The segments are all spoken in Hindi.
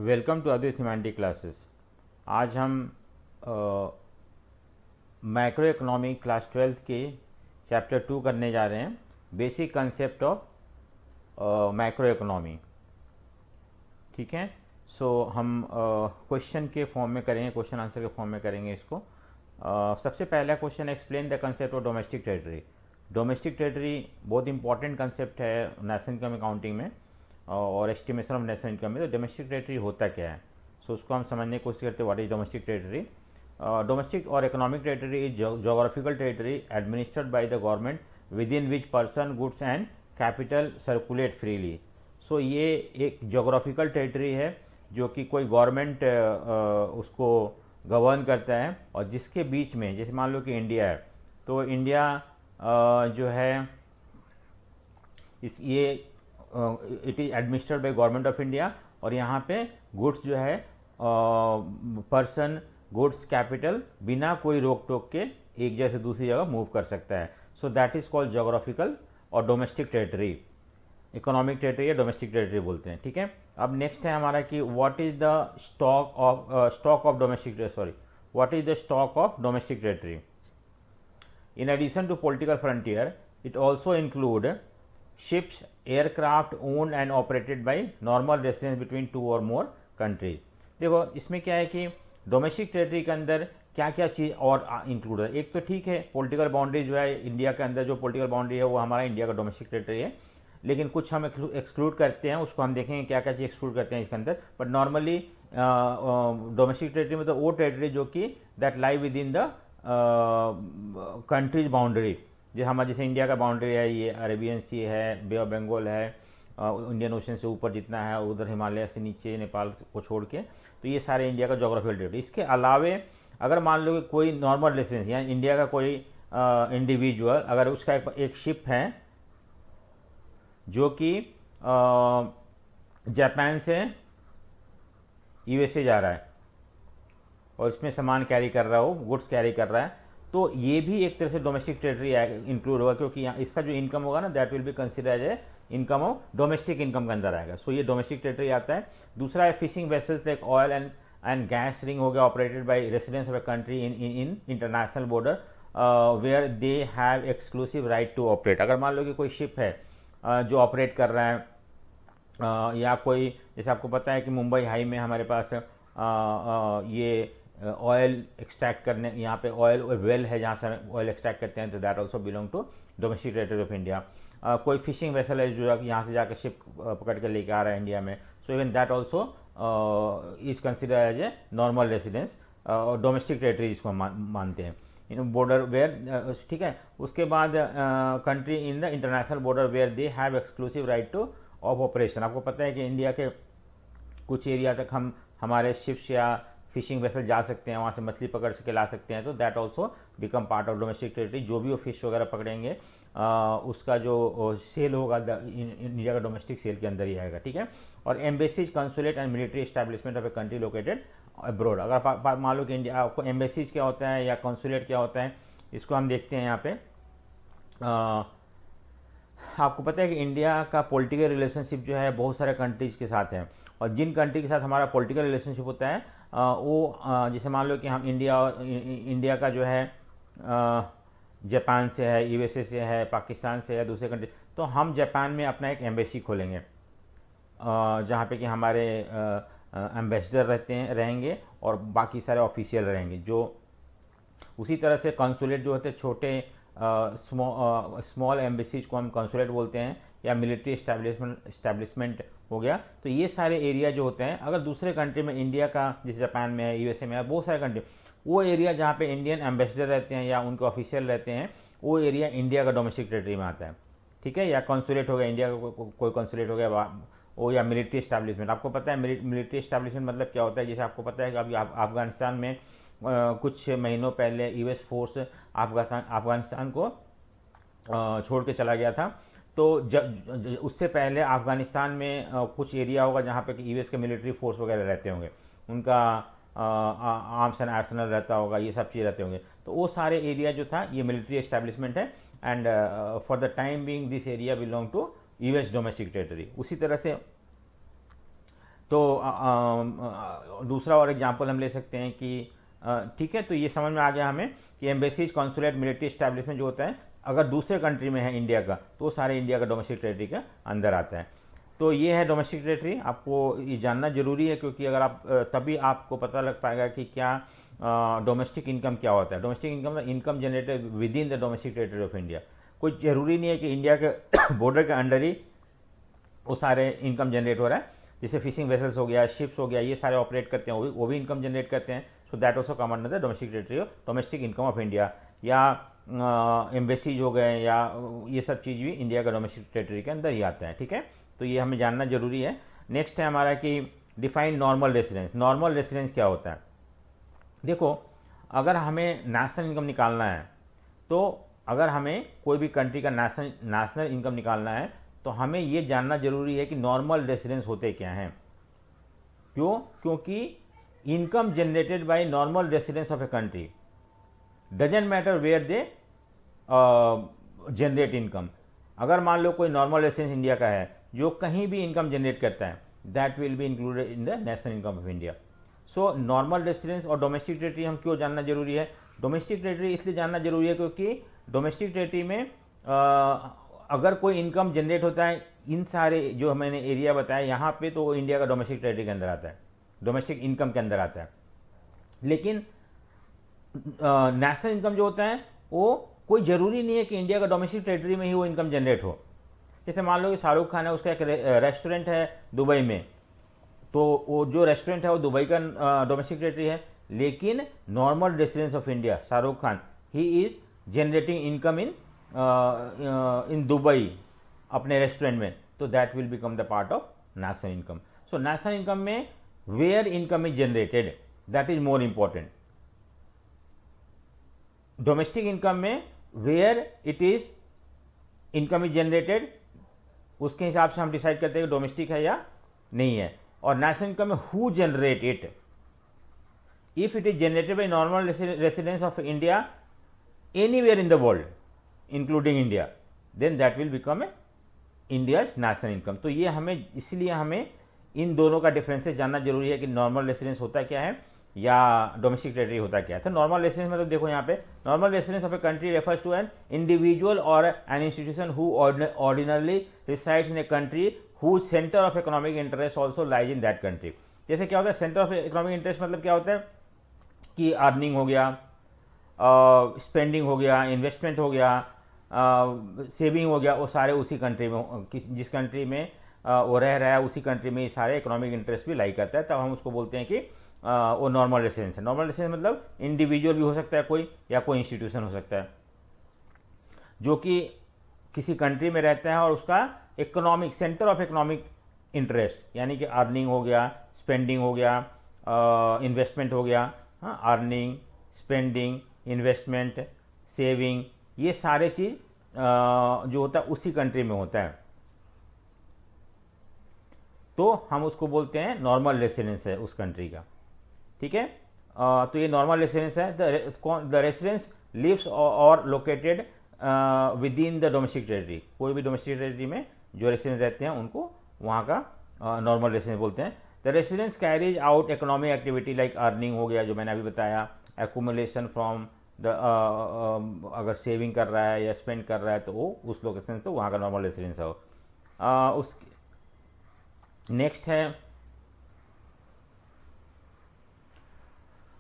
Welcome to Advait humanity classes. आज हम मैक्रो इकोनॉमी क्लास 12th के चैप्टर 2 करने जा रहे हैं, basic concept of macro economy. ठीक है। सो हम क्वेश्चन के फॉर्म में करेंगे, क्वेश्चन आंसर के फॉर्म में करेंगे इसको। सबसे पहला question, explain the concept of domestic territory. Domestic territory बहुत इंपॉर्टेंट कंसेप्ट है नेशनल इनकम अकाउंटिंग में और एस्टिमेशन ऑफ नेशनल इनकम में। तो डोमेस्टिक टेरिटरी होता क्या है, सो उसको हम समझने की कोशिश करते हैं। What is domestic territory? Domestic और economic territory is geographical territory administered by the government within which person, goods and capital circulate freely. So ये एक जोग्राफिकल टेरिटरी है जो कि कोई गवर्नमेंट उसको गवर्न करता है और जिसके बीच में, जैसे मान लो कि इंडिया है, तो इंडिया जो है ये it is administered by government of India और यहाँ पे गुड्स जो है पर्सन, गुड्स, कैपिटल बिना कोई रोक टोक के एक जगह से दूसरी जगह मूव कर सकता है। So that is called geographical और डोमेस्टिक टेरिटरी। इकोनॉमिक टेरिटरी या डोमेस्टिक टेरिटरी बोलते हैं। ठीक है। अब नेक्स्ट है हमारा कि what is the stock of domestic, sorry, what is the stock of domestic territory? In addition to political frontier, it also include ships, aircraft owned and operated by normal residents between two or more countries। देखो इसमें क्या है कि डोमेस्टिक टेरिटरी के अंदर क्या क्या चीज़ और इंक्लूड है। एक तो ठीक है, पॉलिटिकल बाउंड्री जो है इंडिया के अंदर, जो पॉलिटिकल बाउंड्री है वो हमारा इंडिया का डोमेस्टिक टेरिटरी है, लेकिन कुछ हम एक्सक्लूड करते हैं, उसको हम देखेंगे क्या क्या चीज़ एक्सक्लूड करते हैं इसके अंदर। बट नॉर्मली डोमेस्टिक टेरिटरी में तो वो टेरिटरी जो कि that lie with in the countries boundary. जो हमारा जैसे इंडिया का बाउंड्री है, ये अरेबियन सी है, बे ऑफ बंगाल है, इंडियन ओशन से ऊपर जितना है, उधर हिमालय से नीचे नेपाल को छोड़ के, तो ये सारे इंडिया का जोग्राफिकल टेरिटरी। इसके अलावे अगर मान लो कि कोई नॉर्मल रेसिडेंस यानी इंडिया का कोई इंडिविजुअल, अगर उसका एक शिप है जो कि जापान से यूएसए जा रहा है और इसमें सामान कैरी कर रहा हो, गुड्स कैरी कर रहा है, तो ये भी एक तरह से डोमेस्टिक टेरिटरी इंक्लूड होगा, क्योंकि यहाँ इसका जो इनकम होगा ना, that will be consider as a income of domestic income के अंदर आएगा। सो ये डोमेस्टिक टेरिटरी आता है। दूसरा है fishing vessels like oil and gas ring हो गया, operated by residents of a country in international border where they have exclusive right to operate. अगर मान लो कि कोई शिप है जो ऑपरेट कर रहा है या कोई, जैसे आपको पता है कि मुंबई हाई में हमारे पास ये ऑयल एक्सट्रैक्ट करने, यहाँ पे ऑयल वेल है जहाँ से ऑयल एक्सट्रैक्ट करते हैं, तो that also belong to domestic territory of India. कोई फिशिंग वेसल है जो यहाँ से जाकर शिप पकड़ के लेके आ रहा है इंडिया में, so even that also is consider as a normal residence, domestic territory इसको मानते हैं। इन बॉर्डर वेयर, ठीक है। उसके बाद country in the international border where they have exclusive right to of operation. आपको पता है कि इंडिया के कुछ एरिया तक हम हमारे शिप्स या फिशिंग वेसल जा सकते हैं, वहाँ से मछली पकड़ के ला सकते हैं, तो that also become part of domestic territory. जो भी वो फिश वगैरह पकड़ेंगे उसका जो सेल होगा इंडिया का डोमेस्टिक सेल के अंदर ही आएगा। ठीक है। और embassies, consulate and military establishment of a country located abroad. अगर मान लो कि इंडिया, आपको एम्बेसीज क्या होता है या कंसुलेट क्या होता है, इसको हम देखते हैं यहाँ पे। आपको पता है कि इंडिया का पॉलिटिकल रिलेशनशिप जो है बहुत सारे कंट्रीज के साथ है, और जिन कंट्री के साथ हमारा पॉलिटिकल रिलेशनशिप होता है वो जैसे मान लो कि हम इंडिया का जो है जापान से है, यूएसए से है, पाकिस्तान से है, दूसरे कंट्री, तो हम जापान में अपना एक एम्बेसी खोलेंगे जहाँ पे कि हमारे एम्बेसडर रहेंगे और बाकी सारे ऑफिशियल रहेंगे। जो उसी तरह से कंसुलेट जो होते हैं, छोटे स्मॉल एम्बेसीज को हम कंसुलेट बोलते हैं, या मिलिट्री इस्टेब्लिशमेंट हो गया। तो ये सारे एरिया जो होते हैं, अगर दूसरे कंट्री में इंडिया का, जैसे जापान में है, यूएसए में है, बहुत सारे कंट्री, वो एरिया जहाँ पे इंडियन एम्बेसडर रहते हैं या उनके ऑफिशियल रहते हैं, वो एरिया इंडिया का डोमेस्टिक टेरिटरी में आता है। ठीक है। या कंसुलेट हो गया, इंडिया का कोई कंसुलेट हो गया वो, या मिलिट्री इस्टेब्लिशमेंट। आपको पता है मिलिट्री इस्टेब्लिशमेंट मतलब क्या होता है? जैसे आपको पता है कि अभी अफगानिस्तान में कुछ महीनों पहले यूएस फोर्स अफगानिस्तान को छोड़ के चला गया था, तो जब उससे पहले अफगानिस्तान में कुछ एरिया होगा जहाँ पे कि यूएस के मिलिट्री फोर्स वगैरह रहते होंगे, उनका आर्म्स एंड आर्सनल रहता होगा, ये सब चीज़ रहते होंगे, तो वो सारे एरिया जो था ये मिलिट्री एस्टेब्लिशमेंट है, and for the time being this area belong to US domestic territory. उसी तरह से तो दूसरा और एग्जांपल हम ले सकते हैं कि ठीक है, तो ये समझ में आ गया हमें कि एम्बेसीज, कॉन्सुलेट, मिलिट्री इस्टेब्लिशमेंट जो होता है अगर दूसरे कंट्री में है इंडिया का, तो वो सारे इंडिया का डोमेस्टिक टेरिटरी के अंदर आता है। तो ये है डोमेस्टिक टेरिटरी, आपको ये जानना जरूरी है, क्योंकि अगर आप तभी आपको पता लग पाएगा कि क्या डोमेस्टिक इनकम क्या होता है। Domestic income income generated with in the domestic territory of India. कोई ज़रूरी नहीं है कि इंडिया के बॉर्डर के अंडर ही वो सारे इनकम जनरेट हो रहा है। जैसे फिशिंग वेसल्स हो गया, शिप्स हो गया, ये सारे ऑपरेट करते हैं, वो भी इनकम जनरेट करते हैं। So that also come under the domestic territory, domestic income of India. या एम्बेसीज हो गए, या ये सब चीज़ भी इंडिया का डोमेस्टिक टेरिटरी के अंदर ही आता है। ठीक है, तो ये हमें जानना जरूरी है। नेक्स्ट है हमारा कि define normal residence. Normal residence क्या होता है? देखो, अगर हमें नेशनल इनकम निकालना है, तो अगर हमें कोई भी कंट्री का नेशनल इनकम निकालना है, तो हमें ये जानना जरूरी है कि नॉर्मल रेसिडेंस होते क्या हैं। क्यों? क्योंकि income generated by normal residence of a country doesn't matter where they generate income. अगर मान लो कोई नॉर्मल रेसिडेंस इंडिया का है जो कहीं भी इनकम जनरेट करता है, that will be included in the national income of India. So normal residence और डोमेस्टिक टेरिटरी हम क्यों जानना जरूरी है? डोमेस्टिक टेरिटरी इसलिए जानना जरूरी है क्योंकि डोमेस्टिक टेरिटरी में अगर कोई इनकम जनरेट होता है इन सारे जो मैंने एरिया बताया यहाँ पे, तो वो इंडिया का डोमेस्टिक टेरिटरी के अंदर आता है, डोमेस्टिक इनकम के अंदर आता है। लेकिन नेशनल इनकम जो होता है वो कोई ज़रूरी नहीं है कि इंडिया का डोमेस्टिक टेरिटरी में ही वो इनकम जनरेट हो। जैसे मान लो कि शाहरुख खान है, उसका एक रेस्टोरेंट है दुबई में, तो वो जो रेस्टोरेंट है वो दुबई का डोमेस्टिक टेरिटरी है, लेकिन normal residence of India Shahrukh Khan he is generating income in Dubai अपने रेस्टोरेंट में, तो that will become the part of national income. So national income में where income is generated, that is more important. Domestic income में where it is income is generated, उसके हिसाब से हम डिसाइड करते हैं कि डोमेस्टिक है या नहीं है। और नेशनल इनकम में who generate it, if it is generated by normal residence of India anywhere in the world including India, then that will become a India national income. तो ये हमें, इसलिए हमें इन दोनों का डिफरेंसेस जानना जरूरी है कि नॉर्मल रेसिडेंस होता क्या है या डोमेस्टिक टेरिटरी होता क्या है। तो नॉर्मल रेसिडेंस मतलब देखो यहाँ पे, normal residence of a country refers to an individual और an institution who ordinarily resides in a country who centre of economic interest also lies in that country. जैसे क्या होता है सेंटर ऑफ इकोनॉमिक इंटरेस्ट, मतलब क्या होता है कि अर्निंग हो गया, स्पेंडिंग हो गया, इन्वेस्टमेंट हो गया, सेविंग हो गया, वो सारे उसी कंट्री में, जिस कंट्री में वो रह रहा है उसी कंट्री में ये सारे इकोनॉमिक इंटरेस्ट भी लाई करता है, तब हम उसको बोलते हैं कि वो नॉर्मल रेसिडेंस है। नॉर्मल रेसिडेंस मतलब इंडिविजुअल भी हो सकता है कोई, या कोई इंस्टीट्यूशन हो सकता है जो कि किसी कंट्री में रहता है और उसका economic centre of economic interest, यानी कि अर्निंग हो गया, स्पेंडिंग हो गया, इन्वेस्टमेंट हो गया, हाँ, अर्निंग, स्पेंडिंग, इन्वेस्टमेंट, सेविंग, ये सारे चीज़ जो होता है उसी कंट्री में होता है, तो हम उसको बोलते हैं नॉर्मल रेसिडेंस है उस कंट्री का। ठीक है, तो ये नॉर्मल रेसिडेंस है। द रेसिडेंस लिव्स और located with in the domestic territory. कोई भी डोमेस्टिक टेरिटरी में जो रेसिडेंस रहते हैं उनको वहाँ का नॉर्मल रेसिडेंस बोलते हैं। The residence carries out economic activity like earning हो गया जो मैंने अभी बताया, एक्यूमुलेशन फ्रॉम द अगर सेविंग कर रहा है या स्पेंड कर रहा है तो वो उस लोकेशन, तो वहाँ का नॉर्मल रेसिडेंस है। उस नेक्स्ट है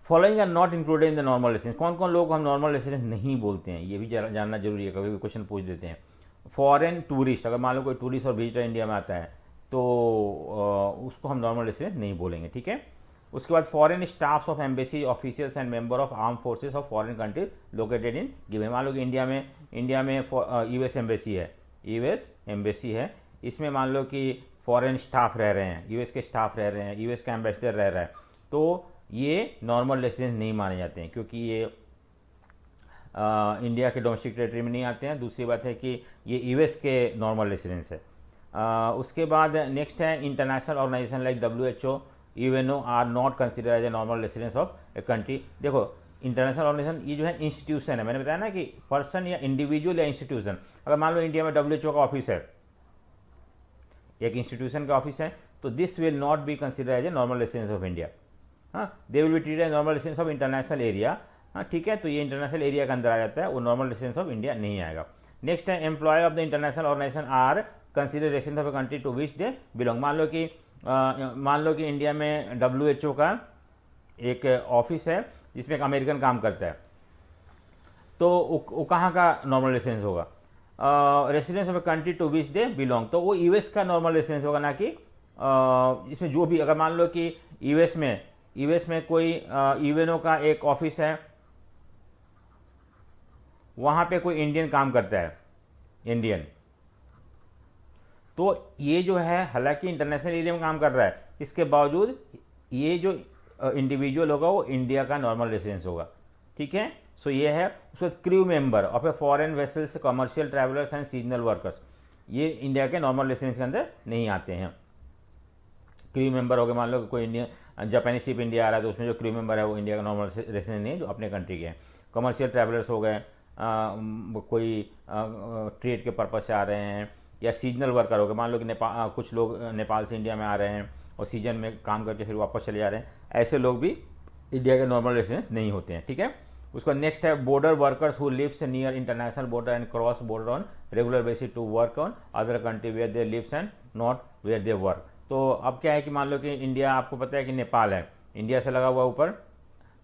following are not included in the normal residence. कौन कौन लोग हम नॉर्मल रेसिडेंस नहीं बोलते हैं, ये भी जानना जरूरी है, कभी भी क्वेश्चन पूछ देते हैं। फॉरेन टूरिस्ट, अगर मान लो कोई टूरिस्ट और विजिटर इंडिया में आता है तो उसको हम नॉर्मल रेसिडेंस नहीं बोलेंगे। ठीक है, उसके बाद foreign staffs of embassy officials and member of arm forces of foreign countries located in given. मान लो कि इंडिया में यूएस एम्बेसी है, यूएस एम्बेसी है, इसमें मान लो कि फॉरेन स्टाफ रह रहे हैं, यूएस के स्टाफ रह रहे हैं, यूएस का एम्बेसडर रह रहा है, तो ये नॉर्मल रेसिडेंस नहीं माने जाते हैं क्योंकि ये इंडिया के डोमेस्टिक टेरिटरी में नहीं आते हैं। दूसरी बात है कि ये यूएस के नॉर्मल रेसिडेंस है। उसके बाद नेक्स्ट है international organisation like WHO, UNO are not consider as a normal residence of a country. देखो इंटरनेशनल ऑर्गेनाइजेशन ये जो है इंस्टीट्यूशन है, मैंने बताया ना कि पर्सन या इंडिविजुअल या इंस्टीट्यूशन। अगर मान लो इंडिया में WHO का ऑफिस है, एक इंस्टीट्यूशन का ऑफिस है, तो this will not be consider as a normal residence of India. हाँ, they will be treated as normal residence of international area. हाँ, ठीक है, तो ये इंटरनेशनल एरिया के अंदर आ जाता है, वो नॉर्मल रेसिडेंस ऑफ इंडिया नहीं आएगा। नेक्स्ट है employ of the international organisation are consider residence of a country to which they belong. मान लो कि इंडिया में WHO का एक ऑफिस है जिसमें एक अमेरिकन काम करता है, तो वो कहाँ का नॉर्मल रेसिडेंस होगा? Residence of a country to which they belong, तो वो US का नॉर्मल रेसिडेंस होगा, ना कि इसमें जो भी, अगर मान लो कि यूएस में कोई UNO का एक ऑफिस है, वहाँ पे कोई इंडियन काम करता है, इंडियन, तो ये जो है हालांकि इंटरनेशनल एरिया में काम कर रहा है, इसके बावजूद ये जो इंडिविजुअल होगा वो इंडिया का नॉर्मल रेसिडेंस होगा। ठीक है, सो ये है। उसके बाद crew member of a foreign vessels, commercial travellers and seasonal workers, ये इंडिया के नॉर्मल रेसिडेंस के अंदर नहीं आते हैं। क्रू मेंबर हो गए, मान लो कोई इंडियन जापानी शिप इंडिया आ रहा है, तो उसमें जो क्रू मेंबर है वो इंडिया का नॉर्मल रेसिडेंस नहीं है, जो अपने कंट्री के हैं। कमर्शियल ट्रैवलर्स हो गए, कोई ट्रेड के पर्पज से आ रहे हैं, या सीजनल वर्कर हो गए, मान लो कि कुछ लोग नेपाल से इंडिया में आ रहे हैं और सीजन में काम करके फिर वापस चले जा रहे हैं, ऐसे लोग भी इंडिया के नॉर्मल रेसिडेंस नहीं होते हैं। ठीक है, उसका नेक्स्ट है border workers who lives near international border and cross border on regular basis to work on other country where they lives and not where they work. तो अब क्या है कि मान लो कि इंडिया, आपको पता है कि नेपाल है, इंडिया से लगा हुआ ऊपर,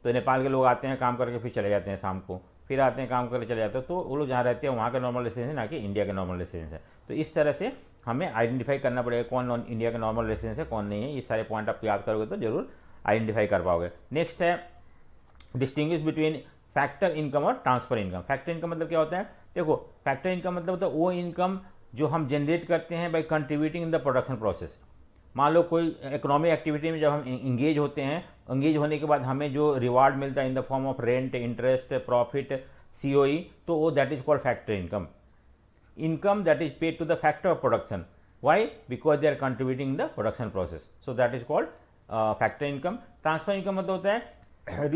तो नेपाल के लोग आते हैं काम करके फिर चले जाते हैं, शाम को फिर आते हैं काम करके चले जाते हैं, तो वो लोग जहाँ रहते हैं वहाँ का नॉर्मल रेसिडेंस है, ना कि इंडिया के नॉर्मल रेसिडेंस है। तो इस तरह से हमें आइडेंटिफाई करना पड़ेगा कौन इंडिया का नॉर्मल रेसिडेंस है, कौन नहीं है। ये सारे पॉइंट आप याद करोगे तो जरूर आइडेंटिफाई कर पाओगे। नेक्स्ट है डिस्टिंग्विश बिटवीन फैक्टर इनकम और ट्रांसफर इनकम। फैक्टर इनकम मतलब क्या होता है? देखो, फैक्टर इनकम मतलब होता है वो इनकम जो हम जनरेट करते हैं bye contributing in the production process. मान लो कोई इकोनॉमिक एक्टिविटी में जब हम इंगेज होते हैं, इंगेज होने के बाद हमें जो रिवार्ड मिलता है in the form of rent, interest, profit, COE, तो वो that is called factor income. Income that is paid to the factor of production, why? Because they are contributing in the production process, so that is called factor income. Transfer income मतलब होता है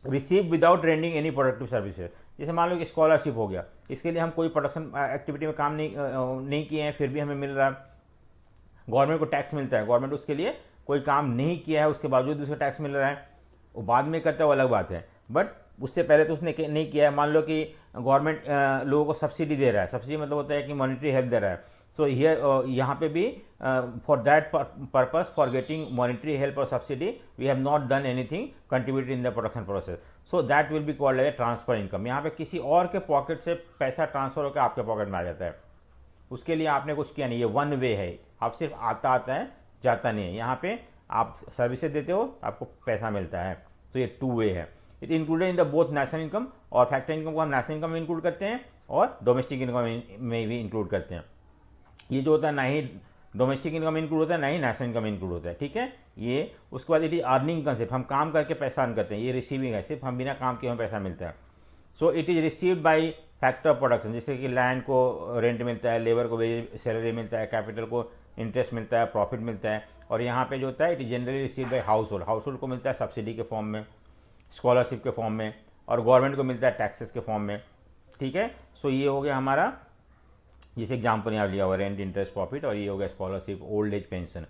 receive without rending any productive services. जैसे मान लो कि स्कॉलरशिप हो गया, इसके लिए हम कोई प्रोडक्शन एक्टिविटी में काम नहीं किए हैं, फिर भी हमें मिल रहा है। गवर्नमेंट को टैक्स मिलता है, गवर्नमेंट उसके लिए कोई काम नहीं किया है, उसके बावजूद उसको टैक्स मिल रहा है, वो बाद में करता है, वो अलग बात है, बट उससे पहले तो उसने नहीं किया है। मान लो कि गवर्नमेंट लोगों को सब्सिडी दे रहा है, सब्सिडी मतलब होता है कि मॉनिटरी हेल्प दे रहा है, सो यहाँ पे भी for that purpose, for getting monetary help और subsidy, we have not done anything contributed in the production process, so that will be called as transfer income. यहाँ पे किसी और के पॉकेट से पैसा ट्रांसफर होकर आपके पॉकेट में आ जाता है, उसके लिए आपने कुछ किया नहीं, ये वन वे है, आप सिर्फ आता है, जाता नहीं है। यहाँ पे आप सर्विसेज देते हो, आपको पैसा मिलता है, तो ये टू वे है। It included in the both national income, और फैक्टर इनकम को हम नेशनल इनकम में इंक्लूड करते हैं और डोमेस्टिक इनकम में भी इंक्लूड करते हैं। ये जो होता है ना ही डोमेस्टिक इनकम इंक्लूड होता है, ना ही नेशनल इनकम इंक्लूड होता है। ठीक है, ये उसके बाद इट इज अर्निंग कंसेप्ट, हम काम करके पैसा अर्न करते हैं, ये रिसीविंग है, सिर्फ हम बिना काम किए हमें पैसा मिलता है। So it is received by factor of production, जैसे कि लैंड को रेंट मिलता है, लेबर को वेज सैलरी मिलता है, कैपिटल को इंटरेस्ट मिलता है, प्रॉफिट मिलता है। और यहाँ पे जो होता है it is generally received by house hold को मिलता है सब्सिडी के फॉर्म में, स्कॉलरशिप के फॉर्म में, और गवर्नमेंट को मिलता है टैक्सेस के फॉर्म में। ठीक है, सो ये हो गया हमारा, जैसे एग्जाम्पल यहाँ लिया हुआ रेंट, इंटरेस्ट, प्रॉफिट, और ये हो गया स्कॉलरशिप, ओल्ड एज पेंशन।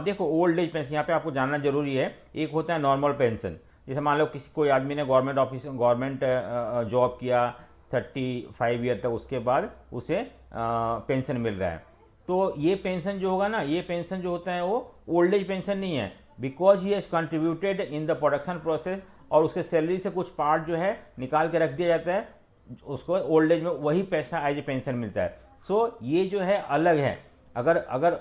देखो ओल्ड एज पेंशन यहाँ पे आपको जानना जरूरी है। एक होता है नॉर्मल पेंशन, जैसे मान लो कोई आदमी ने गवर्नमेंट जॉब किया 35 ईयर तक, उसके बाद उसे पेंशन मिल रहा है, तो ये पेंशन जो होगा ना, ये पेंशन जो होता है वो ओल्ड एज पेंशन नहीं है, because he has contributed in the production process, और उसके सैलरी से कुछ पार्ट जो है निकाल के रख दिया जाता है, उसको ओल्ड एज में वही पैसा एज ए पेंशन मिलता है। सो ये जो है अलग है। अगर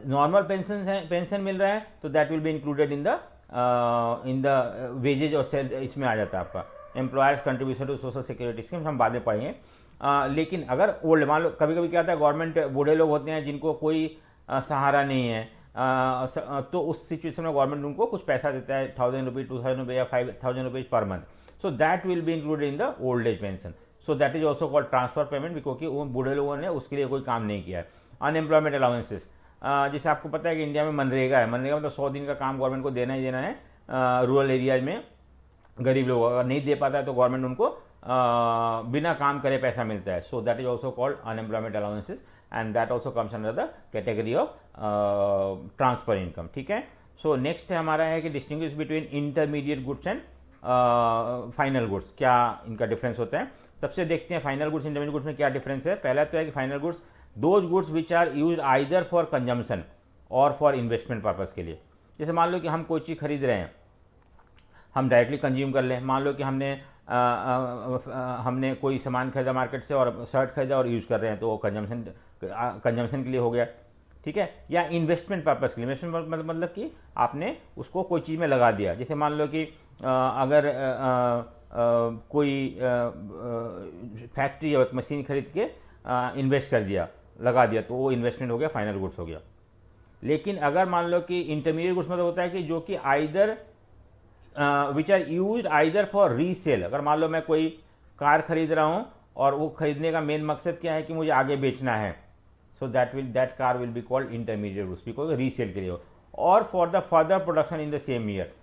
नॉर्मल पेंशन मिल रहा है तो that will be included in the wages और इसमें आ जाता है आपका employers contribution to social security scheme, हम बाद में पढ़ेंगे। लेकिन अगर ओल्ड, मान लो कभी कभी क्या होता है, गवर्नमेंट बूढ़े लोग होते हैं जिनको कोई सहारा नहीं है, तो उस सिचुएशन में गवर्नमेंट उनको कुछ पैसा देता है, 1000 रुपीज, 2000 रुपये या 5000 rupees per month, so that will be included in the old age pension. So that is also called transfer payment, क्योंकि उन बूढ़े लोगों ने उसके लिए कोई काम नहीं किया है। अनएम्प्लॉयमेंट अलाउंसेस, जैसे आपको पता है कि इंडिया में मनरेगा है, मनरेगा मतलब 100 दिन का काम गवर्नमेंट को देना ही देना है रूरल एरियाज में। गरीब लोग अगर नहीं दे पाता है तो गवर्नमेंट उनको बिना काम करे पैसा मिलता है, सो that is also called unemployment allowances and that also comes under the category of transfer income. ठीक है, सो नेक्स्ट हमारा है कि distinguish between intermediate goods and final goods, क्या इनका डिफरेंस होता है। सबसे देखते हैं फाइनल गुड्स इंटरमीडिएट गुड्स में क्या डिफरेंस है। पहला तो है कि final goods those goods which are use either for consumption or for investment purpose के लिए। जैसे मान लो कि हम कोई चीज़ खरीद रहे हैं, हम डायरेक्टली कंज्यूम कर लें। मान लो कि हमने कोई सामान खरीदा मार्केट से और शर्ट खरीदा और यूज़ कर रहे हैं, तो वो कंजम्पशन के लिए हो गया। ठीक है, या इन्वेस्टमेंट पर्पज़ के लिए। इन्वेस्टमेंट मतलब कि आपने उसको कोई चीज़ में लगा दिया। जैसे मान लो कि अगर कोई फैक्ट्री या एक मशीन खरीद के इन्वेस्ट कर दिया, लगा दिया, तो वो इन्वेस्टमेंट हो गया, फाइनल गुड्स हो गया। लेकिन अगर मान लो कि इंटरमीडिएट गुड्स मतलब होता है कि जो कि either which are use either for resale. अगर मान लो मैं कोई कार खरीद रहा हूँ और वो खरीदने का मेन मकसद क्या है कि मुझे आगे बेचना है, so that car will be called intermediate goods because resale के लिए हो, और for the further production in the same year.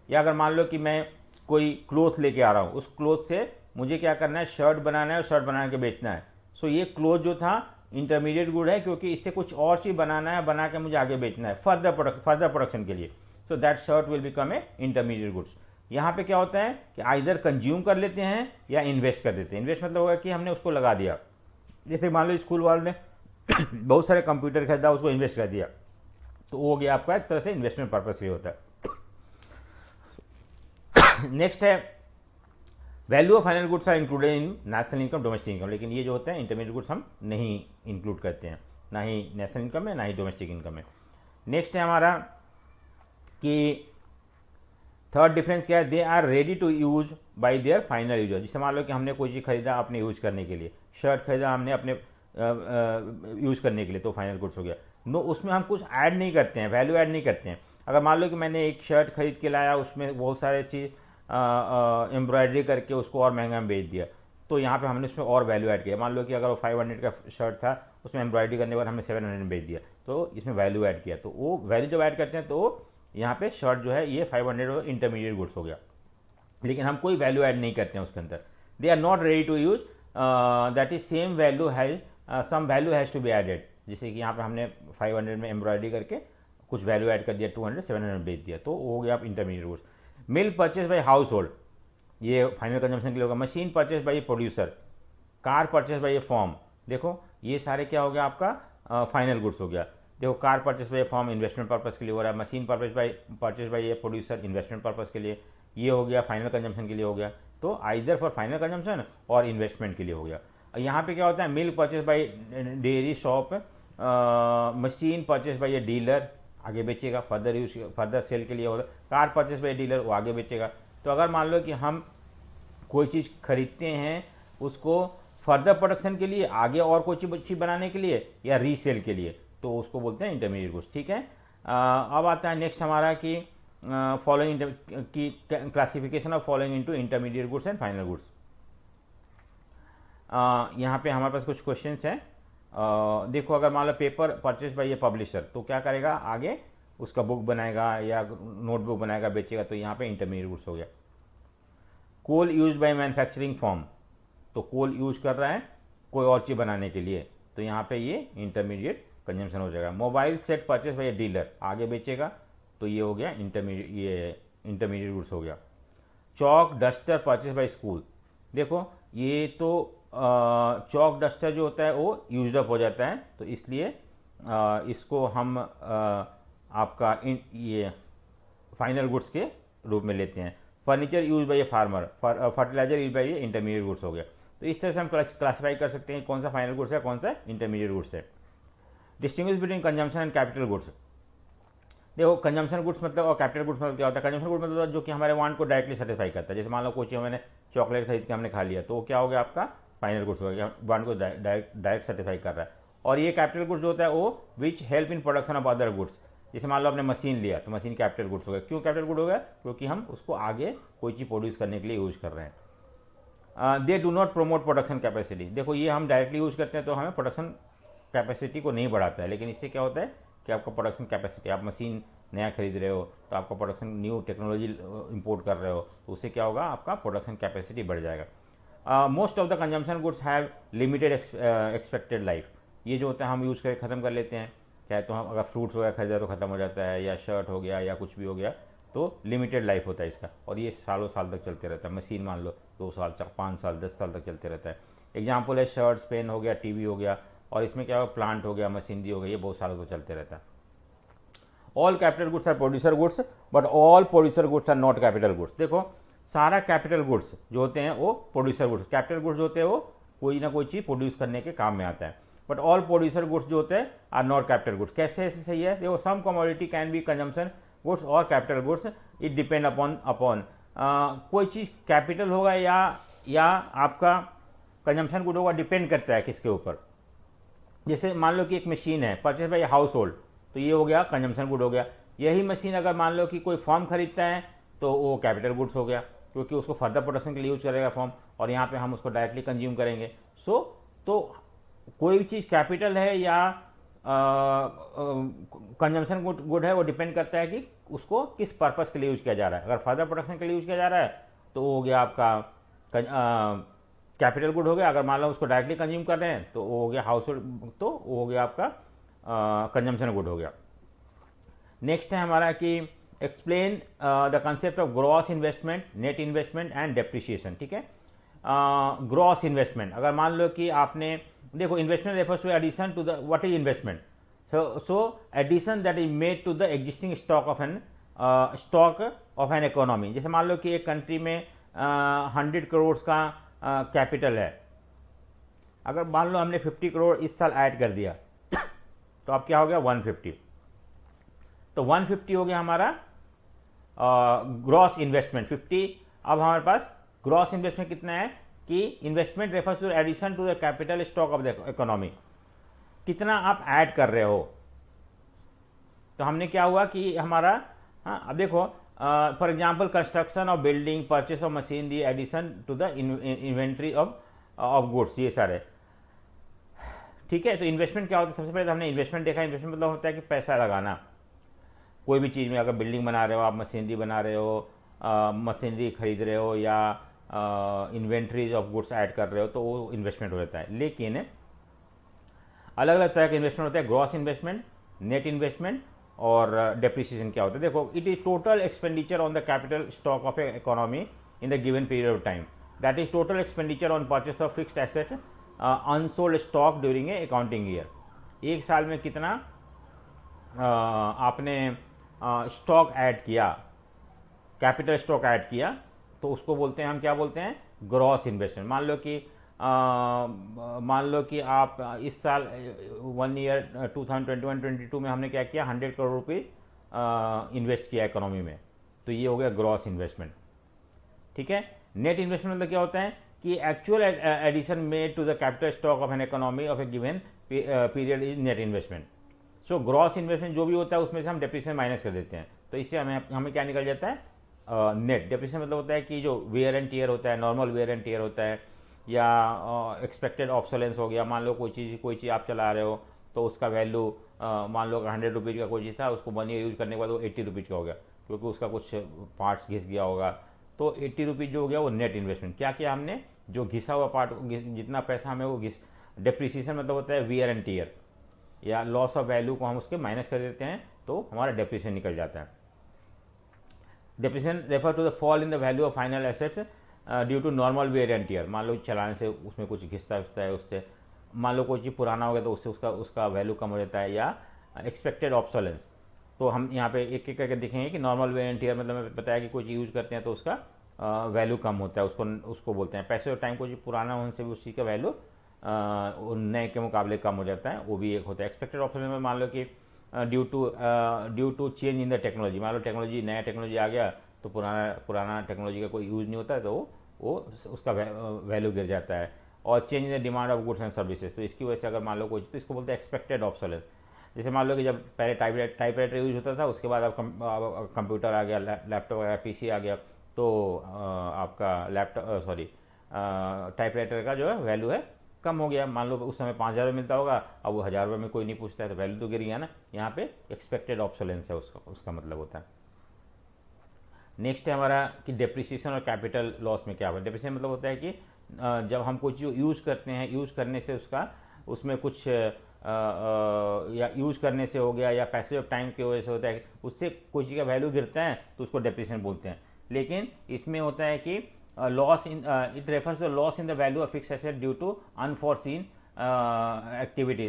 या अगर मान लो कि मैं कोई क्लोथ लेके आ रहा हूँ, उस क्लोथ से मुझे क्या करना है, शर्ट बनाना है और शर्ट बना के बेचना है, सो ये क्लोथ जो था इंटरमीडिएट गुड है क्योंकि इससे कुछ और चीज़ बनाना है, बना के मुझे आगे बेचना है फर्दर प्रोडक्शन के लिए, so that shirt will become A intermediate goods. यहाँ पे क्या होता है कि आइदर कंज्यूम कर लेते हैं या इन्वेस्ट कर देते हैं। इन्वेस्ट मतलब होगा कि हमने उसको लगा दिया। जैसे मान लो स्कूल वालों ने बहुत सारे कंप्यूटर खरीदा, उसको इन्वेस्ट कर दिया, तो वो हो गया आपका एक तरह से इन्वेस्टमेंट पर्पज से होता है। नेक्स्ट है value of final goods are included in national income, domestic income. लेकिन ये जो होते हैं इंटरमीडिएट गुड्स हम नहीं इंक्लूड करते हैं, ना ही नेशनल इनकम है ना ही डोमेस्टिक इनकम है। नेक्स्ट है हमारा कि थर्ड डिफरेंस क्या है, they are ready to use by their final user. जैसे मान लो कि हमने कोई चीज़ खरीदा अपने यूज करने के लिए, शर्ट खरीदा हमने अपने यूज करने के लिए, तो फाइनल गुड्स हो गया। नो, उसमें हम कुछ ऐड नहीं करते हैं, वैल्यू ऐड नहीं करते हैं। अगर मान लो कि मैंने एक शर्ट खरीद के लाया, उसमें बहुत सारे चीज़ एम्ब्रॉयडरी करके उसको और महंगा में बेच दिया, तो यहाँ पे हमने उसमें और वैल्यू ऐड किया। मान लो कि अगर वो 500 का शर्ट था, उसमें एम्ब्रॉयडरी करने के बाद हमने 700 में बेच दिया, तो इसमें वैल्यू ऐड किया। तो वो वैल्यू जब ऐड करते हैं तो यहाँ पे शर्ट जो है ये 500 इंटरमीडिएट गुड्स हो गया। लेकिन हम कोई वैल्यू ऐड नहीं करते हैं उसके अंदर। They are not ready to use, that is same value has some value has to be added. जैसे कि यहाँ पे हमने 500 में एम्ब्रॉयडरी करके कुछ वैल्यू ऐड कर दिया, 200 700 में बेच दिया, तो हो गया आप intermediate goods. Milk purchase by house hold, ये फाइनल कंजम्पशन के लिए होगा। Machine purchase by producer, car purchase by A form, देखो ये सारे क्या हो गया आपका फाइनल गुड्स हो गया। देखो car purchase by A form investment purpose के लिए हो रहा है, machine purchase by a producer investment purpose के लिए, ये हो गया फाइनल कंजम्पशन के लिए हो गया। तो आइदर फॉर फाइनल कंजम्पशन और इन्वेस्टमेंट के लिए हो गया। यहाँ पे क्या होता है, milk purchase by dairy shop, machine purchase by a dealer आगे बेचेगा, फर्दर सेल के लिए होगा। कार परचेज बाई डीलर वो आगे बेचेगा। तो अगर मान लो कि हम कोई चीज़ खरीदते हैं उसको फर्दर प्रोडक्शन के लिए, आगे और कोई चीज़ बनाने के लिए, या रीसेल के लिए, तो उसको बोलते हैं इंटरमीडिएट गुड्स। ठीक है, अब आता है नेक्स्ट हमारा कि फॉलोइंग की classification of following into intermediate goods and final goods. यहाँ पे हमारे पास कुछ क्वेश्चंस हैं। देखो अगर मान लो paper purchase by a publisher, तो क्या करेगा, आगे उसका बुक बनाएगा या नोटबुक बनाएगा, बेचेगा, तो यहाँ पे इंटरमीडिएट गुड्स हो गया। कोल यूज बाय मैन्युफैक्चरिंग फॉर्म, तो कोल यूज कर रहा है कोई और चीज़ बनाने के लिए, तो यहाँ पे ये इंटरमीडिएट कंजम्पशन हो जाएगा। Mobile set purchase by a dealer, आगे बेचेगा, तो ये हो गया इंटरमीडिएट गुड्स हो गया। चौक डस्टर परचेज बाय स्कूल, देखो ये तो चौक डस्टर जो होता है वो यूज्ड अप हो जाता है, तो इसलिए इसको हम आपका ये फाइनल गुड्स के रूप में लेते हैं। Furniture use by a farmer, fertiliser use by a intermediate goods हो गया। तो इस तरह से हम क्लासीफाई कर सकते हैं कौन सा फाइनल गुड्स है कौन सा इंटरमीडिएट गुड्स है। Distinguish between consumption and capital goods, देखो कंजम्पशन गुड्स मतलब और कैपिटल गुड्स मतलब क्या होता है। कंजम्पशन गुड्स मतलब जो कि हमारे वांट को डायरेक्टली सेटिस्फाई करता है। जैसे मान लो कोई चीज़ मैंने चॉकलेट खरीद के हमने खा लिया, तो वो क्या हो गया आपका फाइनल गुड्स हो गया, वांट को डायरेक्ट सेटिस्फाई कर रहा है। और ये कैपिटल गुड्स जो होता है वो which help in production of other goods, जैसे मान लो आपने मशीन लिया, तो मशीन कैपिटल गुड्स हो गया। क्यों कैपिटल गुड हो गया, क्योंकि हम उसको आगे कोई चीज़ प्रोड्यूस करने के लिए यूज़ कर रहे हैं। They do not promote production capacity, देखो ये हम डायरेक्टली यूज़ करते हैं तो हमें प्रोडक्शन कैपेसिटी को नहीं बढ़ाता है, लेकिन इससे क्या होता है कि आपका प्रोडक्शन कैपेसिटी, आप मशीन नया खरीद रहे हो तो आपका प्रोडक्शन न्यू टेक्नोलॉजी इंपोर्ट कर रहे हो, तो उससे क्या होगा, आपका प्रोडक्शन कैपेसिटी बढ़ जाएगा। Most of the consumption goods have limited expected life. ये जो होता है हम यूज़ करके ख़त्म कर लेते हैं, चाहे तो हम अगर फ्रूट्स वगैरह खरीदा तो ख़त्म हो जाता है, या शर्ट हो गया या कुछ भी हो गया, तो लिमिटेड लाइफ होता है इसका, और ये सालों साल तक चलते रहता है। मशीन मान लो 2 साल 5 साल 10 साल तक चलते रहता है। एग्जाम्पल है शर्ट्स, पेन हो गया, टीवी हो गया, और इसमें क्या होगा, प्लांट हो गया, मशीनरी हो गई, ये बहुत सालों तक चलते रहता है। All capital goods are producer goods, but all producer goods are not capital goods. देखो सारा कैपिटल गुड्स जो होते हैं वो प्रोड्यूसर गुड्स, कैपिटल गुड्स जो होते हैं वो कोई ना कोई चीज़ प्रोड्यूस करने के काम में आता है, बट ऑल प्रोड्यूसर गुड्स जो होते हैं आर नॉट कैपिटल गुड्स। कैसे ऐसे सही है, देखो some commodity can be consumption goods और capital goods, it depend upon कोई चीज़ कैपिटल होगा या आपका कंजम्पशन गुड होगा, डिपेंड करता है किसके ऊपर। जैसे मान लो कि एक मशीन है, परचेज बाय हाउस होल्ड, तो ये हो गया कंजम्पशन गुड हो गया। यही मशीन अगर मान लो कि कोई फॉर्म खरीदता है तो वो कैपिटल गुड्स हो गया, क्योंकि उसको फर्दर प्रोडक्शन के लिए यूज करेगा फॉर्म, और यहाँ पे हम उसको डायरेक्टली कंज्यूम करेंगे। तो कोई भी चीज़ कैपिटल है या कंजम्पशन गुड है, वो डिपेंड करता है कि उसको किस पर्पस के लिए यूज किया जा रहा है। अगर फर्दर प्रोडक्शन के लिए यूज किया जा रहा है तो वो हो गया आपका कैपिटल गुड हो गया। अगर मान लो उसको डायरेक्टली कंज्यूम कर रहे हैं तो वो हो गया हाउस होल्ड, तो वो हो गया आपका कंजम्पशन गुड हो गया। नेक्स्ट है हमारा कि explain the concept of gross investment, net investment and depreciation. ठीक है, ग्रॉस इन्वेस्टमेंट, अगर मान लो कि आपने, देखो investment refers to addition to the, what is investment, so addition that is made to the existing stock of an economy. जैसे मान लो कि एक कंट्री में 100 करोड़ का कैपिटल है, अगर मान लो हमने 50 करोड़ इस साल ऐड कर दिया तो अब क्या हो गया 150, तो 150 हो गया हमारा ग्रॉस इन्वेस्टमेंट 50। अब हमारे पास ग्रॉस इन्वेस्टमेंट कितना है कि investment refers to addition to the capital stock of the economy, कितना आप ऐड कर रहे हो। तो हमने क्या हुआ कि हमारा, हाँ अब देखो for example construction of building, purchase of machinery, addition to the inventory of goods, ये सारे। ठीक है, तो इन्वेस्टमेंट क्या होता है, सबसे पहले तो हमने इन्वेस्टमेंट देखा। इन्वेस्टमेंट मतलब होता है कि पैसा लगाना कोई भी चीज़ में। अगर बिल्डिंग बना रहे हो आप, मशीनरी बना रहे हो, मशीनरी खरीद रहे हो, या इन्वेंट्रीज ऑफ गुड्स ऐड कर रहे हो, तो वो इन्वेस्टमेंट हो जाता है। लेकिन अलग अलग तरह के इन्वेस्टमेंट होते हैं, ग्रॉस इन्वेस्टमेंट, नेट इन्वेस्टमेंट और डेप्रिसिएशन क्या होता है। देखो it is total expenditure on the capital stock of A economy in the given period of time, that is total expenditure on purchase of fixed assets unsold stock during a accounting year. एक साल में कितना आपने स्टॉक ऐड किया, कैपिटल स्टॉक ऐड किया, तो उसको बोलते हैं, हम क्या बोलते हैं, ग्रॉस इन्वेस्टमेंट। मान लो कि आप इस साल 1 ईयर 2021-22 में हमने क्या किया, 100 करोड़ रुपये इन्वेस्ट किया इकोनॉमी में, तो ये हो गया ग्रॉस इन्वेस्टमेंट। ठीक है, नेट इन्वेस्टमेंट मतलब क्या होता है कि actual addition made to the capital stock of an economy of a given period is net investment. So gross investment जो भी होता है उसमें से हम डेप्रिसिएशन माइनस कर देते हैं, तो इससे हमें क्या निकल जाता है, नेट। डेप्रिसिएशन मतलब होता है कि जो वेयर एंड टीयर होता है, नॉर्मल वेयर एंड टीयर होता है, या एक्सपेक्टेड ऑब्सोलेंस हो गया। मान लो कोई चीज़ आप चला रहे हो तो उसका वैल्यू मान लो 100 रुपीज़ का कोई चीज़ था, उसको 1 ईयर यूज़ करने के बाद वो 80 रुपीज़ का हो गया, क्योंकि उसका कुछ पार्ट्स घिस गया होगा, तो 80 रुपीज़ जो हो गया वो नेट इन्वेस्टमेंट। क्या किया हमने, जो घिसा हुआ पार्ट, जितना पैसा हमें वो डेप्रिसिएशन मतलब होता है वियर एंड टीयर या लॉस ऑफ वैल्यू को हम उसके माइनस कर देते हैं, तो हमारा डेप्रिसिएशन निकल जाता है। Depreciation refer to the fall in the value of final assets due to normal wear and tear. मान लो चलाने से उसमें कुछ घिसता है, उससे मान लो कोई चीज़ पुराना हो गया तो उससे उसका वैल्यू कम हो जाता है, या एक्सपेक्टेड ऑब्सोलेंस। तो हम यहाँ पे एक एक करके देखेंगे कि नॉर्मल वेयर एंड टीयर मतलब मैं बताया कि कोई चीज़ यूज़ करते हैं तो उसका वैल्यू कम होता है, उसको बोलते हैं। पैसे और टाइम, कोई चीज़ पुराना होने से भी उस चीज़ का वैल्यू नए के मुकाबले कम हो जाता है, वो भी एक होता है। एक्सपेक्टेड ऑब्सोलेंस में मान लो कि due to change in the technology, मान लो नया टेक्नोलॉजी आ गया तो पुराना टेक्नोलॉजी का कोई यूज़ नहीं होता है, तो वो उसका वैल्यू गिर जाता है। और change in the demand of goods and services, तो इसकी वजह से अगर मान लो कोई, तो इसको बोलते हैं एक्सपेक्टेड ऑब्सोलेंस। जैसे मान लो कि जब पहले टाइपराइटर यूज होता था, उसके बाद अब कंप्यूटर आ गया, लैपटॉप आ गया, पीसी आ गया, तो आपका टाइपराइटर का जो है वैल्यू है कम हो गया। मान लो उस समय 5,000 में मिलता होगा, अब वो 1,000 में कोई नहीं पूछता है, तो वैल्यू तो गिर गया ना। यहाँ पे एक्सपेक्टेड ऑब्सोलेंस है उसका मतलब होता है। नेक्स्ट है हमारा कि डेप्रिसिएशन और कैपिटल लॉस में क्या होगा। डेप्रिसिएशन मतलब होता है कि जब हम कोई चीज़ यूज़ करते हैं, यूज़ करने से उसका उसमें कुछ या यूज़ करने से हो गया या पैसे ऑफ टाइम की वजह से होता है, उससे कोई चीज़ का वैल्यू गिरता है तो उसको डेप्रिसिएशन बोलते हैं। लेकिन इसमें होता है कि loss in it refers to loss in the value of fix asset due to unforeseen activity,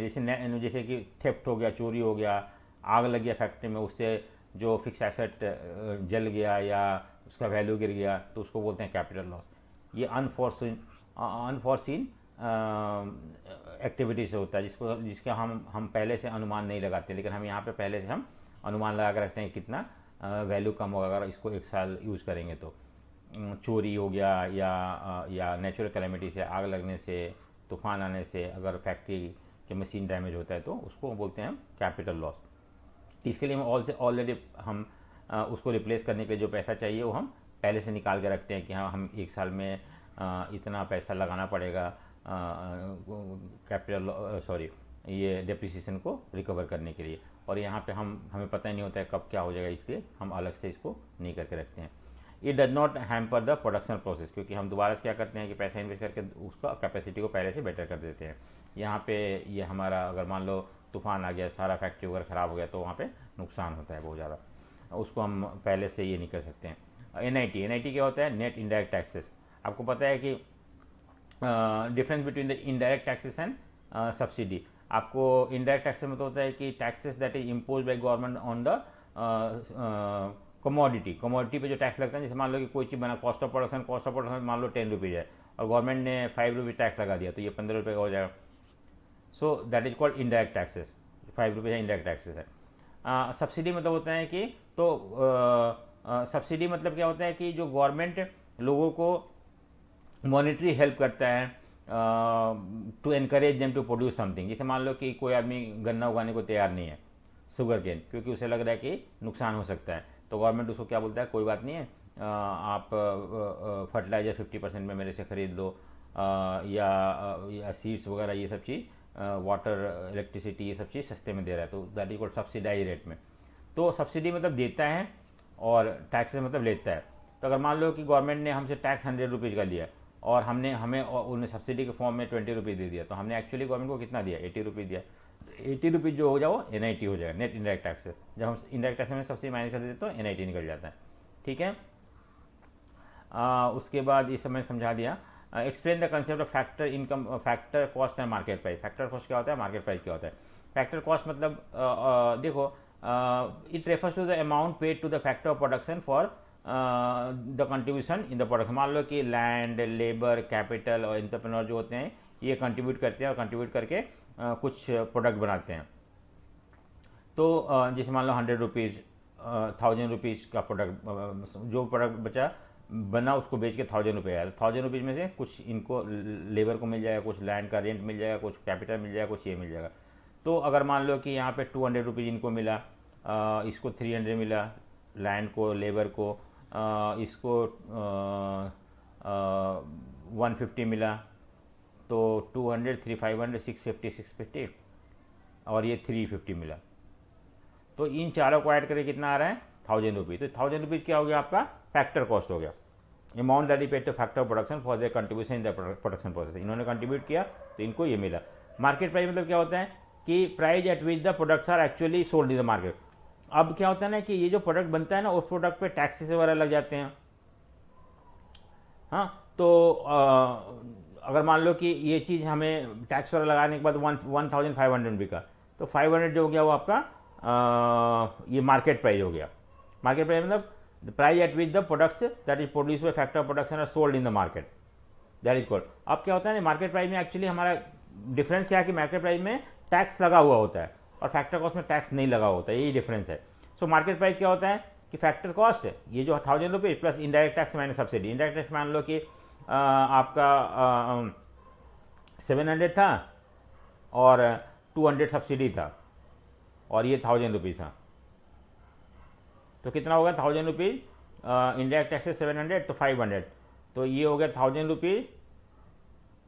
जैसे कि थेफ्ट हो गया, चोरी हो गया, आग लग गया फैक्ट्री में, उससे जो फिक्स एसेट जल गया या उसका वैल्यू गिर गया, तो उसको बोलते हैं कैपिटल लॉस। ये अनफॉर्सीन एक्टिविटी से होता है, जिसका हम पहले से अनुमान नहीं लगाते, लेकिन हम यहाँ पे पहले से हम अनुमान लगा कर रखते हैं कितना वैल्यू कम होगा अगर इसको एक साल यूज़ करेंगे तो। चोरी हो गया या नेचुरल कैलेमिटी से, आग लगने से, तूफान आने से अगर फैक्ट्री के मशीन डैमेज होता है तो उसको बोलते हैं हम कैपिटल लॉस। इसके लिए हम ऑलरेडी हम उसको रिप्लेस करने के लिए जो पैसा चाहिए वो हम पहले से निकाल के रखते हैं कि हाँ हम एक साल में इतना पैसा लगाना पड़ेगा ये डेप्रिसिएशन को रिकवर करने के लिए। और यहाँ पे हमें पता ही नहीं होता है कब क्या हो जाएगा, इसलिए हम अलग से इसको नहीं करके रखते हैं। It does not hamper the production process, क्योंकि हम दोबारा से क्या करते हैं कि पैसा इन्वेस्ट करके उसका कैपेसिटी को पहले से बेटर कर देते हैं। यहाँ पे ये हमारा अगर मान लो तूफान आ गया, सारा फैक्ट्री वगैरह ख़राब हो गया, तो वहाँ पे नुकसान होता है बहुत ज़्यादा, उसको हम पहले से ये नहीं कर सकते हैं। NIT क्या होता है? Net indirect taxes. आपको पता है कि difference between the indirect taxes and subsidy. आपको इनडायरेक्ट टैक्सेस में तो होता है कि taxes that is impose by government on the commodity पे जो टैक्स लगता है। जैसे मान लो कि कोई चीज़ बना, कॉस्ट ऑफ प्रोडक्शन मान लो 10 रुपीज़ है और गवर्नमेंट ने 5 रुपीज़ टैक्स लगा दिया, तो ये 15 रुपये का हो जाएगा। सो that is called indirect taxes. 5 rupees indirect taxes है। सब्सिडी मतलब होता है कि सब्सिडी मतलब क्या होता है कि जो गवर्नमेंट लोगों को मॉनेटरी हेल्प करता है to encourage them to produce something. जैसे मान लो कि कोई आदमी गन्ना उगाने को तैयार नहीं है, शुगर केन, क्योंकि उसे लग रहा है कि नुकसान हो सकता है, तो गवर्नमेंट उसको क्या बोलता है, कोई बात नहीं है, आप फर्टिलाइज़र 50% में मेरे से ख़रीद लो, या सीड्स वगैरह ये सब चीज़, वाटर, इलेक्ट्रिसिटी, ये सब चीज़ सस्ते में दे रहा है, तो that is called subsidize rate में। तो सब्सिडी मतलब देता है और टैक्स मतलब लेता है। तो अगर मान लो कि गवर्नमेंट ने हमसे टैक्स 100 रुपीज़ का लिया और उन्हें सब्सिडी के फॉर्म में 20 रुपीज़ दे दिया, तो हमने एक्चुअली गवर्नमेंट को कितना दिया? 80 रुपीज़ दिया। 80 रुपीज़ जो हो जाए वो NIT हो जाएगा, नेट इनडायरेक्ट टैक्स। जब हम इनडायरेक्ट टैक्स में सब्सिडी माइनस कर देते तो NIT निकल जाता है। ठीक है। उसके बाद ये सब मैंने समझा दिया। Explain the concept of factor income, factor cost and market price. Factor cost क्या होता है, मार्केट प्राइस क्या होता है? फैक्टर कॉस्ट मतलब देखो, it refers to the amount paid to the factor of production for the contribution in the production. मान लो कि लैंड, लेबर, कैपिटल और एंटरप्रेन्योर जो होते हैं ये कंट्रीब्यूट करते हैं और कंट्रीब्यूट करके कुछ प्रोडक्ट बनाते हैं। तो जैसे मान लो 100 रुपीज़, 1000 रुपीज़ का प्रोडक्ट, जो प्रोडक्ट बचा बना उसको बेच के 1000 रुपये आया, तो 1000 रुपीज़ में से कुछ इनको लेबर को मिल जाएगा, कुछ लैंड का रेंट मिल जाएगा, कुछ कैपिटल मिल जाएगा, कुछ ये मिल जाएगा। तो अगर मान लो कि यहाँ पे 200 रुपीज़ इनको मिला, इसको 300 मिला, लैंड को, लेबर को, इसको 150 मिला, तो 200, 500, 650 और ये 350 मिला। तो इन चारों को ऐड करके कितना आ रहा है? 1000 रुपीज़। तो 1000 रुपीज़ क्या हो गया आपका? फैक्टर कॉस्ट हो गया। Amount that is paid two factor production for their contribution in the production process. इन्होंने कंट्रीब्यूट किया तो इनको ये मिला। मार्केट प्राइस मतलब क्या होता है कि price at which the products are actually sold in the market. अब क्या होता है ना कि ये जो प्रोडक्ट बनता है ना, उस प्रोडक्ट पे टैक्सेस वगैरह लग जाते हैं। हाँ, तो अगर मान लो कि ये चीज़ हमें टैक्स वगैरह लगाने के बाद 1500 बिका, तो 500 जो हो गया वो आपका ये मार्केट प्राइस हो गया। मार्केट प्राइस मतलब the price at which the products that is produce by factor production are sold in the market, that is called. अब क्या होता है ना, मार्केट प्राइस में एक्चुअली हमारा डिफरेंस क्या है कि मार्केट प्राइस में टैक्स लगा हुआ होता है और फैक्टर कॉस्ट में टैक्स नहीं लगा होता है, यही डिफरेंस है। सो मार्केट प्राइस क्या होता है कि फैक्टर कॉस्ट ये जो 1000 rupees plus indirect tax minus subsidy. Indirect tax मान लो कि आपका 700 था और 200 सब्सिडी था और ये 1000 रुपीज़ था, तो कितना होगा? 1000 रुपीज़ इनडायरेक्ट टैक्स 700 तो 500, तो ये हो गया 1000 रुपीज़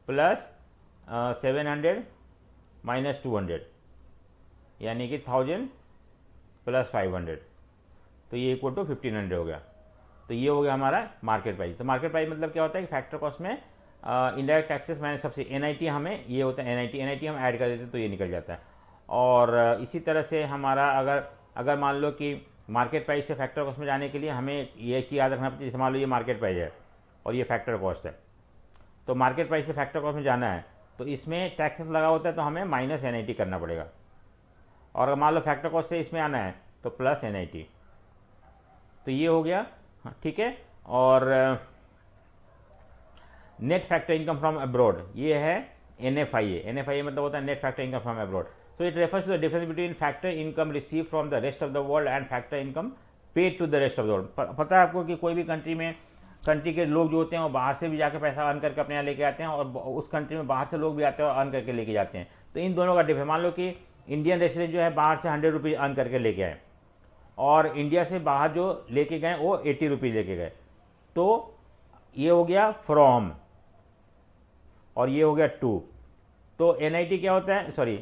प्लस 700 माइनस 200, यानी कि 1000 प्लस 500, तो ये इक्वल टू 1500 हो गया। तो ये हो गया हमारा मार्केट प्राइस। तो मार्केट प्राइस मतलब क्या होता है कि फैक्टर कॉस्ट में इनडायरेक्ट टैक्सेस मैंने सबसे NIT हमें ये होता है, NIT हम ऐड कर देते हैं तो ये निकल जाता है। और इसी तरह से हमारा अगर मान लो कि मार्केट प्राइस से फैक्टर कॉस्ट में जाने के लिए हमें ये चीज़ याद रखना पड़ती है, जैसे मान लो ये मार्केट प्राइस है और ये फैक्टर कॉस्ट है, तो मार्केट प्राइस से फैक्टर कॉस्ट में जाना है तो इसमें टैक्सेस लगा होता है तो हमें माइनस NIT करना पड़ेगा, और अगर मान लो फैक्टर कॉस्ट से इसमें आना है तो प्लस NIT। तो ये हो गया, हाँ, ठीक है। और net factor income from abroad, ये है NFIA मतलब होता है net factor income from abroad. So it refers to the difference between factor income receive from the rest of the world and factor income paid to the rest of the world. पता है आपको कि कोई भी कंट्री के लोग जो होते हैं वो बाहर से भी जाकर पैसा अर्न करके अपने यहाँ लेके आते हैं, और उस कंट्री में बाहर से लोग भी आते हैं और अर्न करके लेके जाते हैं। तो इन दोनों का डिफरेंस, मान लो कि इंडियन रेसिडेंट जो है बाहर से 100 रुपीज़ अर्न करके लेके आए, और इंडिया से बाहर जो लेके गए वो 80 रुपीज़ लेके गए, तो ये हो गया फ्रॉम और ये हो गया टू। तो NIT क्या होता है, सॉरी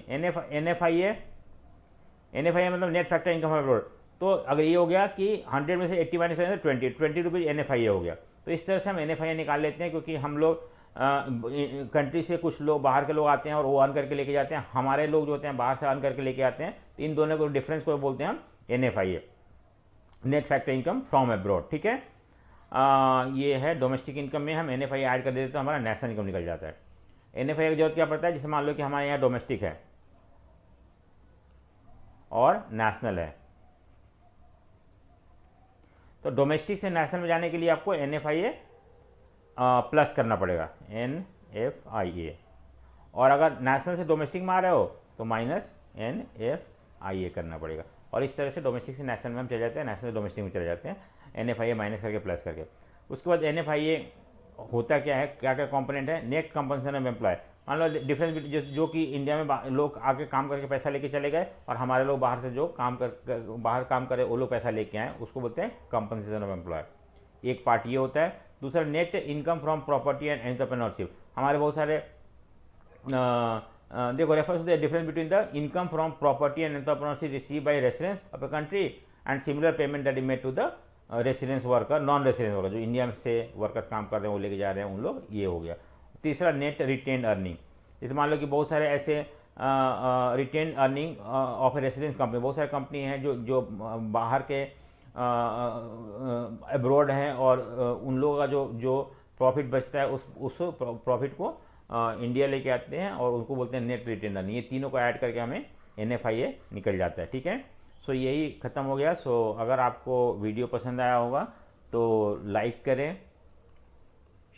NFIA मतलब नेट फैक्टर इनकम अब्रॉड। तो अगर ये हो गया कि 100 में से 80 माइनस करें तो 20 रुपीज़ NFIA हो गया। तो इस तरह से हम NFIA निकाल लेते हैं, क्योंकि हम लोग कंट्री से कुछ लोग बाहर के लोग आते हैं और वो अर्न करके लेके जाते हैं, हमारे लोग जो होते हैं बाहर से अर्न करके लेके आते हैं। तो इन दोनों को डिफरेंस को बोलते हैं हम NFIA, net factor income from abroad, ठीक है। ये है डोमेस्टिक इनकम में हम NFIA ऐड कर देते तो हमारा नेशनल इनकम निकल जाता है। NFIA की जरूरत क्या पड़ता है, जैसे मान लो कि हमारे यहाँ डोमेस्टिक है और नेशनल है, तो डोमेस्टिक से नेशनल में जाने के लिए आपको NFIA प्लस करना पड़ेगा, NFIA, और अगर नेशनल से डोमेस्टिक में आ रहे हो तो माइनस NFIA करना पड़ेगा। और इस तरह से डोमेस्टिक से नेशनल में हम चले जाते हैं, नेशनल से डोमेस्टिक में चले जाते हैं, NFIA माइनस करके प्लस करके। उसके बाद NFIA होता क्या है, क्या क्या कंपोनेंट है, नेट कंपनसेशन ऑफ एम्प्लॉय। मान लो डिफरेंस जो कि इंडिया में लोग आके काम करके पैसा लेके चले गए और हमारे लोग बाहर से जो बाहर काम करे वो लोग पैसा लेके आए, उसको बोलते हैं कंपनसेशन ऑफ एम्प्लॉय। एक पार्ट ये होता है। दूसरा net income from property and entrepreneurship. हमारे बहुत सारे देखो refers to the difference between the income from property and entrepreneurship receive by residence of a country and similar payment that is made to the residence worker, non residence worker, जो इंडिया से वर्कर काम कर रहे हैं वो लेके जा रहे हैं उन लोग, ये हो गया। तीसरा नेट रिटेन अर्निंग। जैसे मान लो कि बहुत सारे ऐसे retain earning of a residence company, बहुत सारी कंपनी हैं जो बाहर के अब्रॉड हैं, और उन लोगों का जो प्रॉफिट बचता है उस प्रॉफिट को इंडिया लेके आते हैं और उनको बोलते हैं नेट रिटेन अर्निंग। ये तीनों को ऐड करके हमें NFIA निकल जाता है, ठीक है। सो यही ख़त्म हो गया। सो अगर आपको वीडियो पसंद आया होगा तो लाइक करें,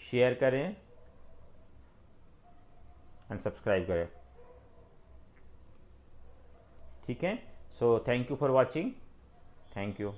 शेयर करें एंड सब्सक्राइब करें, ठीक है। So thank you for watching, thank you.